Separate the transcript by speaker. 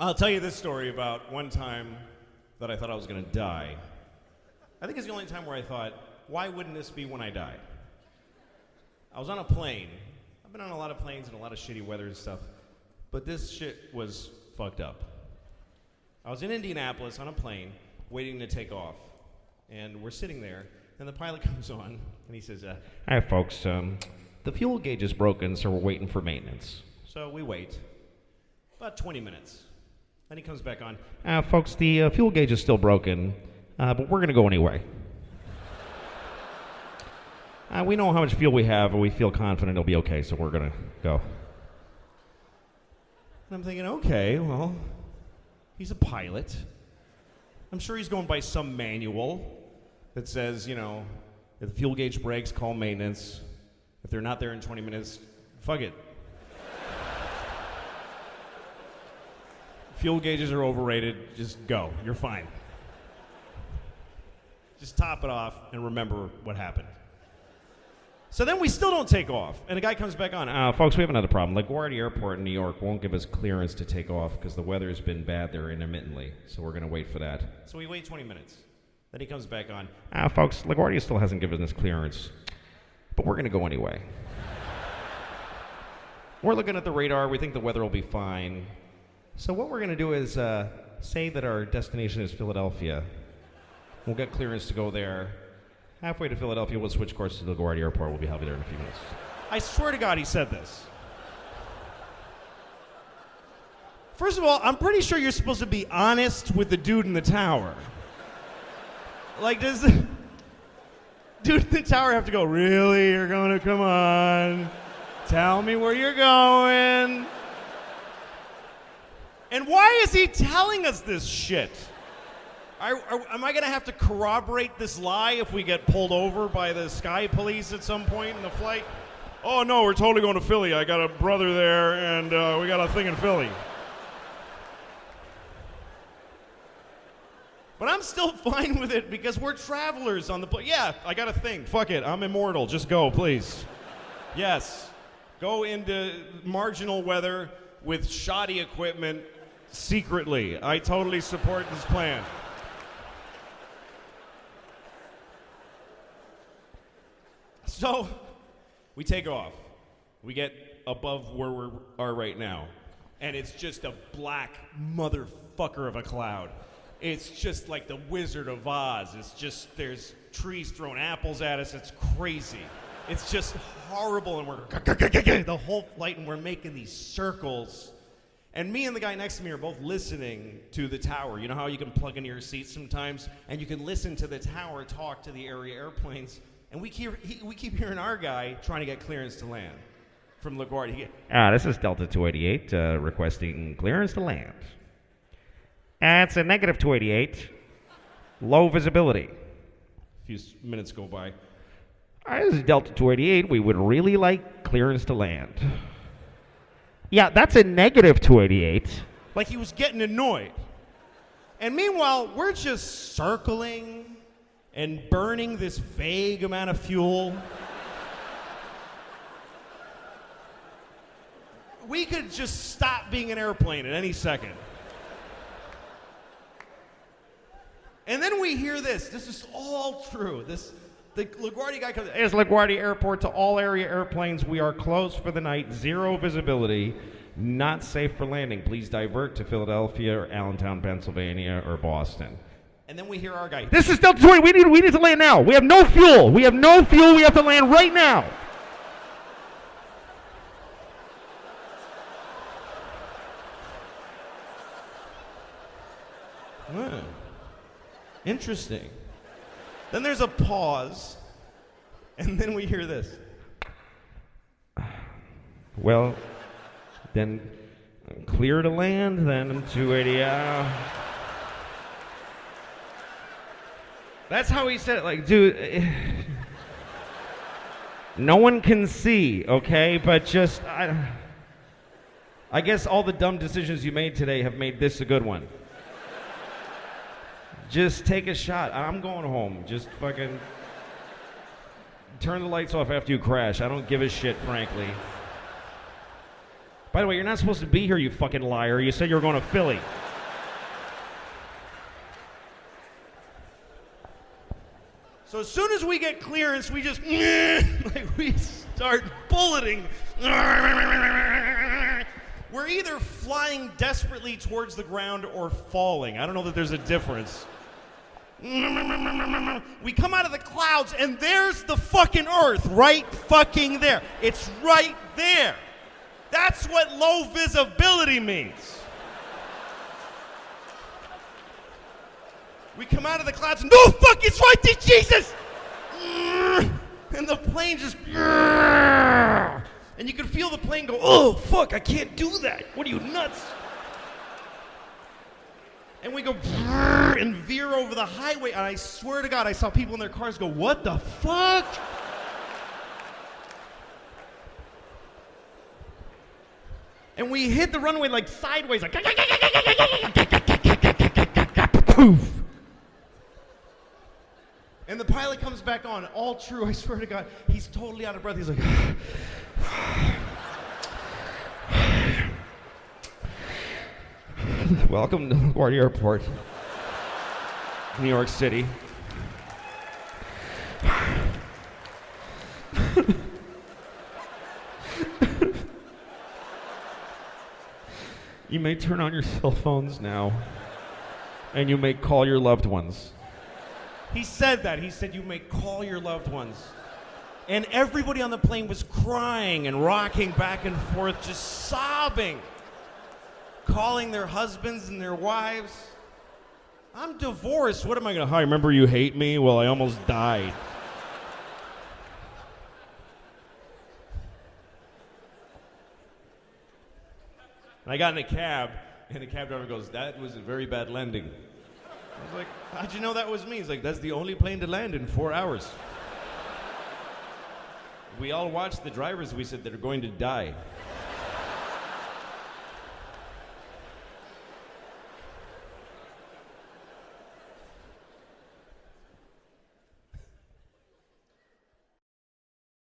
Speaker 1: I'll tell you this story about one time that I thought I was going to die. I think it's the only time where I thought, why wouldn't this be when I die? I was on a plane. I've been on a lot of planes and a lot of shitty weather and stuff, but this shit was fucked up. I was in Indianapolis on a plane waiting to take off, and we're sitting there, and the pilot comes on, and he says, "Hi, folks. The fuel gauge is broken, so we're waiting for maintenance." So we wait. About 20 minutes. Then he comes back on. "Folks, the fuel gauge is still broken, but we're going to go anyway. We know how much fuel we have, and we feel confident it'll be okay, so we're going to go." And I'm thinking, okay, well, he's a pilot. I'm sure he's going by some manual that says, you know, if the fuel gauge breaks, call maintenance. If they're not there in 20 minutes, fuck it. Fuel gauges are overrated. Just go. You're fine. Just top it off and remember what happened. So then we still don't take off. And a guy comes back on. "Folks, we have another problem. LaGuardia Airport in New York won't give us clearance to take off because the weather's been bad there intermittently. So we're going to wait for that." So we wait 20 minutes. Then he comes back on. "Folks, LaGuardia still hasn't given us clearance, but we're going to go anyway. We're looking at the radar. We think the weather will be fine. So what we're going to do is say that our destination is Philadelphia. We'll get clearance to go there. Halfway to Philadelphia, we'll switch course to LaGuardia Airport. We'll be happy there in a few minutes." I swear to God he said this. First of all, I'm pretty sure you're supposed to be honest with the dude in the tower. Like, does the dude in the tower have to go, "Really? You're going to come on? Tell me where you're going." And why is he telling us this shit? Am I going to have to corroborate this lie if we get pulled over by the sky police at some point in the flight? "Oh, no, we're totally going to Philly. I got a brother there, and we got a thing in Philly." But I'm still fine with it because we're travelers on the plane. Yeah, I got a thing. Fuck it. I'm immortal. Just go, please. Yes. Go into marginal weather with shoddy equipment secretly. I totally support this plan. So we take off. We get above where we are right now, and it's just a black motherfucker of a cloud. It's just like the Wizard of Oz. It's just, there's trees throwing apples at us. It's crazy. It's just horrible, and we're the whole flight, and we're making these circles. And me and the guy next to me are both listening to the tower. You know how you can plug into your seat sometimes, and you can listen to the tower talk to the area airplanes. And we keep hearing our guy trying to get clearance to land from LaGuardia. "This is Delta 288 requesting clearance to land. It's a negative 288. Low visibility." A few minutes go by. "This is Delta 288. We would really like clearance to land." "Yeah, that's a negative 288. Like he was getting annoyed. And meanwhile, we're just circling and burning this vague amount of fuel. We could just stop being an airplane at any second. And then we hear this. This is all true. The LaGuardia guy comes, "It's LaGuardia Airport to all area airplanes. We are closed for the night. Zero visibility. Not safe for landing. Please divert to Philadelphia or Allentown, Pennsylvania, or Boston." And then we hear our guy, "This is Delta 20. We need to land now. We have no fuel. We have no fuel. We have to land right now." Interesting. Then there's a pause, and then we hear this. "Well, then clear to land, then 280. That's how he said it. Like, dude, no one can see, okay? But just, I guess all the dumb decisions you made today have made this a good one. Just take a shot. I'm going home. Just fucking turn the lights off after you crash. I don't give a shit, frankly. By the way, you're not supposed to be here, you fucking liar. You said you were going to Philly. So as soon as we get clearance, we just like we start bulleting. We're either flying desperately towards the ground or falling. I don't know that there's a difference. We come out of the clouds and there's the fucking Earth right fucking there. It's right there. That's what low visibility means. We come out of the clouds and no fuck, it's right there, Jesus! And the plane just, and you can feel the plane go, oh fuck, I can't do that. What are you, nuts? And we go and veer over the highway, and I swear to God, I saw people in their cars go, what the fuck? And we hit the runway like sideways, like poof. And the pilot comes back on, all true, I swear to God, he's totally out of breath. He's like, welcome to LaGuardia Airport, New York City. You may turn on your cell phones now, and you may call your loved ones. He said that. He said you may call your loved ones. And everybody on the plane was crying and rocking back and forth, just sobbing, calling their husbands and their wives. I'm divorced. What am I going to hi, remember you hate me? Well, I almost died. I got in a cab, and the cab driver goes, that was a very bad landing. I was like, how'd you know that was me? He's like, that's the only plane to land in 4 hours. We all watched the drivers. We said they're going to die.